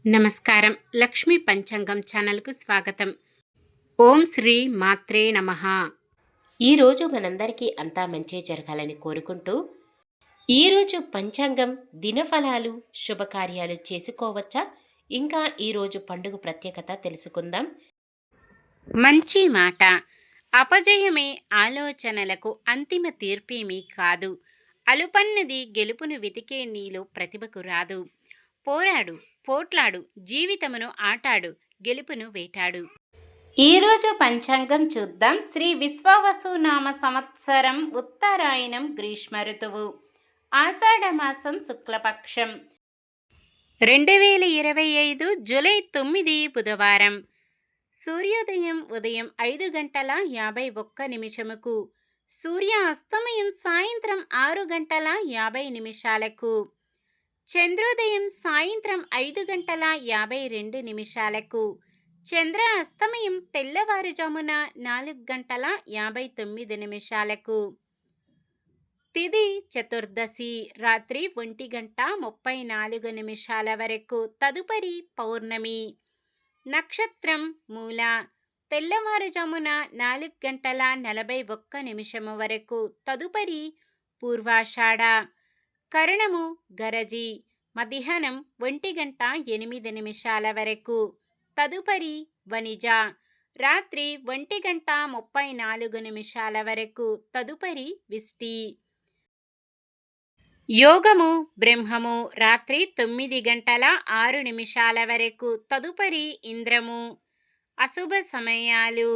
నమస్కారం. లక్ష్మీ పంచాంగం ఛానల్కు స్వాగతం. ఓం శ్రీ మాత్రే నమః. ఈరోజు మనందరికీ అంతా మంచి జరగాలని కోరుకుంటూ, ఈరోజు పంచాంగం దినఫలాలు శుభకార్యాలు చేసుకోవచ్చా, ఇంకా ఈరోజు పండుగ ప్రత్యేకత తెలుసుకుందాం. మంచి మాట. అపజయమే ఆలోచనలకు అంతిమ తీర్పేమీ కాదు. అలుపన్నది గెలుపును వెతికే నీలో ప్రతిభకు రాదు. పోరాడు, పోట్లాడు, జీవితమును ఆటాడు, గెలుపును వేటాడు. ఈరోజు పంచాంగం చూద్దాం. శ్రీ విశ్వావసు నామ సంవత్సరం ఉత్తరాయణం గ్రీష్మ ఋతువు, ఆషాఢమాసం శుక్లపక్షం, 2025 జూలై 9 బుధవారం. సూర్యోదయం ఉదయం 5:51 సూర్య అస్తమయం సాయంత్రం 6:50 చంద్రోదయం సాయంత్రం 5:52 చంద్ర అస్తమయం తెల్లవారుజామున 4:59 తిథి చతుర్దశి రాత్రి 1:34 వరకు, తదుపరి పౌర్ణమి. నక్షత్రం మూల తెల్లవారుజామున 4:41 వరకు, తదుపరి పూర్వాషాఢ. కరణము గరజి మధ్యాహ్నం 1:08 వరకు, తదుపరి వనిజ రాత్రి 1:34 వరకు, తదుపరి విష్టి. యోగము బ్రహ్మము రాత్రి 9:06 వరకు, తదుపరి ఇంద్రము. అశుభ సమయాలు: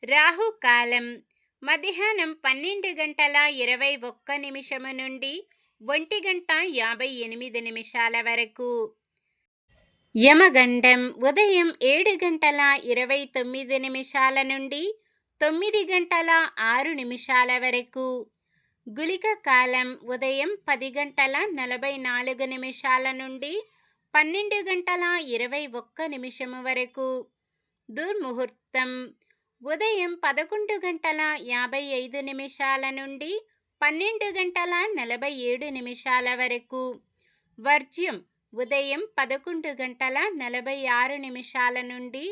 రాహుకాలం మధ్యాహ్నం 12:21 నుండి 1:58 వరకు. యమగండం ఉదయం 7:29 నుండి 9:06 వరకు. గుళిక కాలం ఉదయం 10:44 నుండి 12:21 వరకు. దుర్ముహూర్తం ఉదయం 11:55 నుండి 12:47 వరకు. వర్జ్యం ఉదయం 11:46 నుండి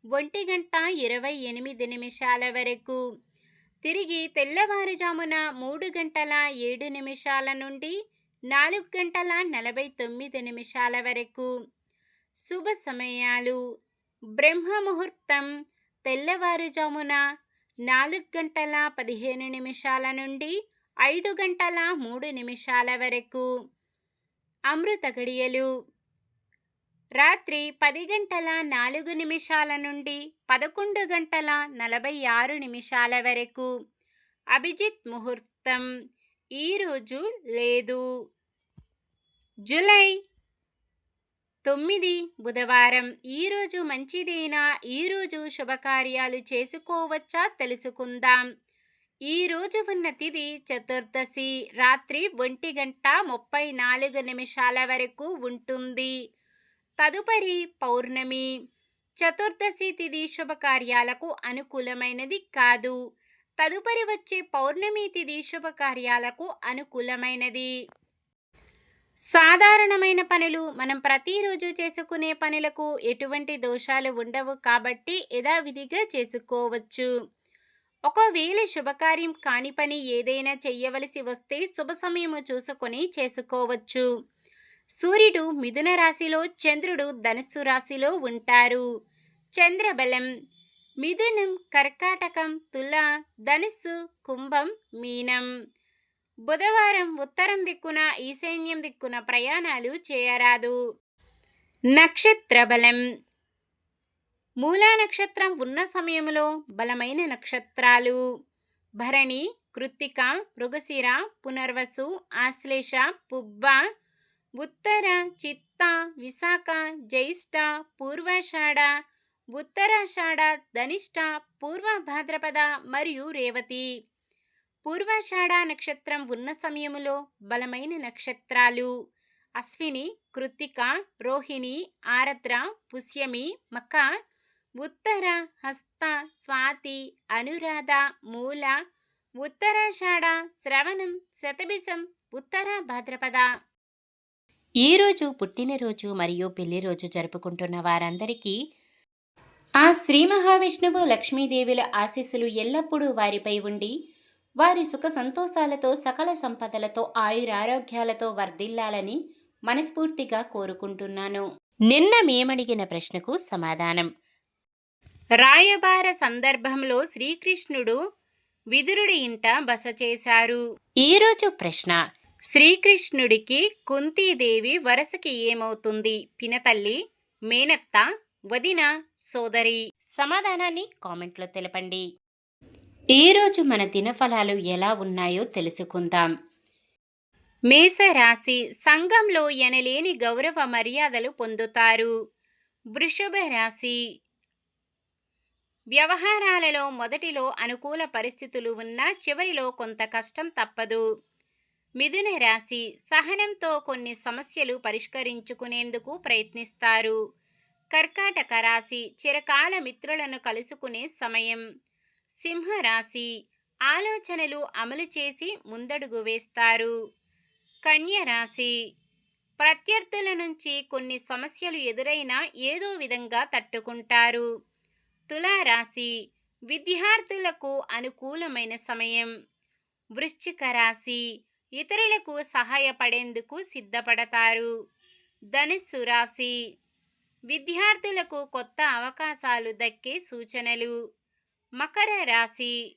1:28 వరకు. తిరిగి తెల్లవారుజామున 3:07 నుండి 4:49 వరకు. శుభ సమయాలు: బ్రహ్మముహూర్తం తెల్లవారుజామున 4:15 నుండి 5:03 వరకు. అమృత గడియలు రాత్రి 10:04 నుండి 11:46 వరకు. అభిజిత్ ముహూర్తం ఈరోజు లేదు. జూలై 9 బుధవారం. ఈరోజు మంచిదేనా? ఈరోజు శుభకార్యాలు చేసుకోవచ్చా తెలుసుకుందాం. ఈరోజు ఉన్న తిథి చతుర్దశి రాత్రి 1:34 వరకు ఉంటుంది, తదుపరి పౌర్ణమి. చతుర్దశి తిథి శుభకార్యాలకు అనుకూలమైనది కాదు. తదుపరి వచ్చే పౌర్ణమి తిథి శుభకార్యాలకు అనుకూలమైనది. సాధారణమైన పనులు మనం ప్రతిరోజు చేసుకునే పనులకు ఎటువంటి దోషాలు ఉండవు కాబట్టి యథావిధిగా చేసుకోవచ్చు. ఒకవేళ శుభకార్యం కాని పని ఏదైనా చెయ్యవలసి వస్తే శుభ సమయము చూసుకొని చేసుకోవచ్చు. సూర్యుడు మిథున రాశిలో, చంద్రుడు ధనుస్సు రాశిలో ఉంటారు. చంద్రబలం మిథునం, కర్కాటకం, తుల, ధనుస్సు, కుంభం, మీనం. బుధవారం ఉత్తరం దిక్కున, ఈశాన్యం దిక్కున ప్రయాణాలు చేయరాదు. నక్షత్ర బలం మూలా నక్షత్రం ఉన్న సమయంలో బలమైన నక్షత్రాలు భరణి, కృత్తిక, మృగశిర, పునర్వసు, ఆశ్లేష, పుబ్బ, ఉత్తర, చిత్త, విశాఖ, జ్యేష్ఠ, పూర్వాషాఢ, ఉత్తరాషాఢ, ధనిష్ట, పూర్వ భాద్రపద మరియు రేవతి. పూర్వాషాఢ నక్షత్రం ఉన్న సమయంలో బలమైన నక్షత్రాలు అశ్విని, కృత్తిక, రోహిణి, ఆరద్ర, పుష్యమి, మఖ, ఉత్తర, హస్త, స్వాతి, అనురాధ, మూల, ఉత్తరాషాఢ, శ్రవణం, శతభిషం, ఉత్తర భాద్రపద. ఈరోజు పుట్టినరోజు మరియు పెళ్లి రోజు జరుపుకుంటున్న వారందరికీ ఆ శ్రీ మహావిష్ణువు లక్ష్మీదేవుల ఆశీస్సులు ఎల్లప్పుడూ వారిపై ఉండి వారి సుఖ సంతోషాలతో సకల సంపదలతో ఆయురారోగ్యాలతో వర్ధిల్లాలని మనస్ఫూర్తిగా కోరుకుంటున్నాను. నిన్న మేమడిగిన ప్రశ్నకు సమాధానం. రాయబార సందర్భంలో శ్రీకృష్ణుడు విదురుడి ఇంట బస చేశారు. ఈరోజు ప్రశ్న. శ్రీకృష్ణుడికి కుంతీదేవి వరసకి ఏమవుతుంది? పినతల్లి, మేనత్త, వదిన, సోదరి? సమాధానాన్ని కామెంట్లో తెలపండి. ఈరోజు మన దినఫలాలు ఎలా ఉన్నాయో తెలుసుకుందాం. మేషరాశి, సంఘంలో ఎనలేని గౌరవ మర్యాదలు పొందుతారు. వృషభ రాశి, వ్యవహారాలలో మొదటిలో అనుకూల పరిస్థితులు ఉన్నా చివరిలో కొంత కష్టం తప్పదు. మిథున రాశి, సహనంతో కొన్ని సమస్యలు పరిష్కరించుకునేందుకు ప్రయత్నిస్తారు. కర్కాటక రాశి, చిరకాల మిత్రులను కలుసుకునే సమయం. సింహరాశి, ఆలోచనలు అమలు చేసి ముందడుగు వేస్తారు. కన్య రాశి, ప్రత్యర్థుల నుంచి కొన్ని సమస్యలు ఎదురైనా ఏదో విధంగా తట్టుకుంటారు. తులారాశి, విద్యార్థులకు అనుకూలమైన సమయం. వృశ్చిక రాశి, ఇతరులకు సహాయపడేందుకు సిద్ధపడతారు. ధనుస్సు రాశి, విద్యార్థులకు కొత్త అవకాశాలు దక్కే సూచనలు. మకర రాశి,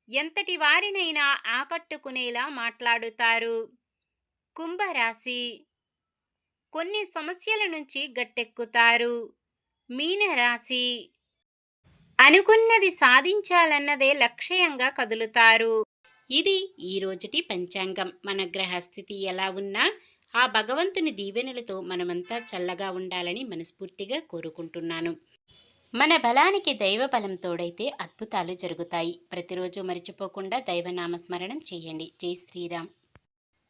ఎంతటి వారినైనా ఆకట్టుకునేలా మాట్లాడుతారు. కుంభరాశి, కొన్ని సమస్యల నుంచి గట్టెక్కుతారు. మీనరాశి, అనుకున్నది సాధించాలన్నదే లక్ష్యంగా కదులుతారు. ఇది ఈ రోజుటి పంచాంగం. మన గ్రహస్థితి ఎలా ఉన్నా ఆ భగవంతుని దీవెనలతో మనమంతా చల్లగా ఉండాలని మనస్ఫూర్తిగా కోరుకుంటున్నాను. మన బలానికి దైవ బలం తోడైతే అద్భుతాలు జరుగుతాయి. ప్రతిరోజు మర్చిపోకుండా దైవనామస్మరణం చేయండి. జై శ్రీరామ్.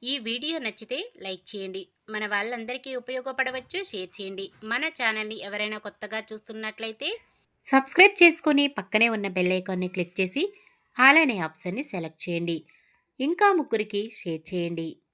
ఈ వీడియో నచ్చితే లైక్ చేయండి. మన వాళ్ళందరికీ ఉపయోగపడవచ్చు. షేర్ చేయండి. మన ఛానల్ని ఎవరైనా కొత్తగా చూస్తున్నట్లయితే సబ్స్క్రైబ్ చేసుకొని పక్కనే ఉన్న బెల్ ఐకాన్ని క్లిక్ చేసి ఆల్ అనే ఆప్షన్ని సెలెక్ట్ చేయండి. ఇంకా ముగ్గురికి షేర్ చేయండి.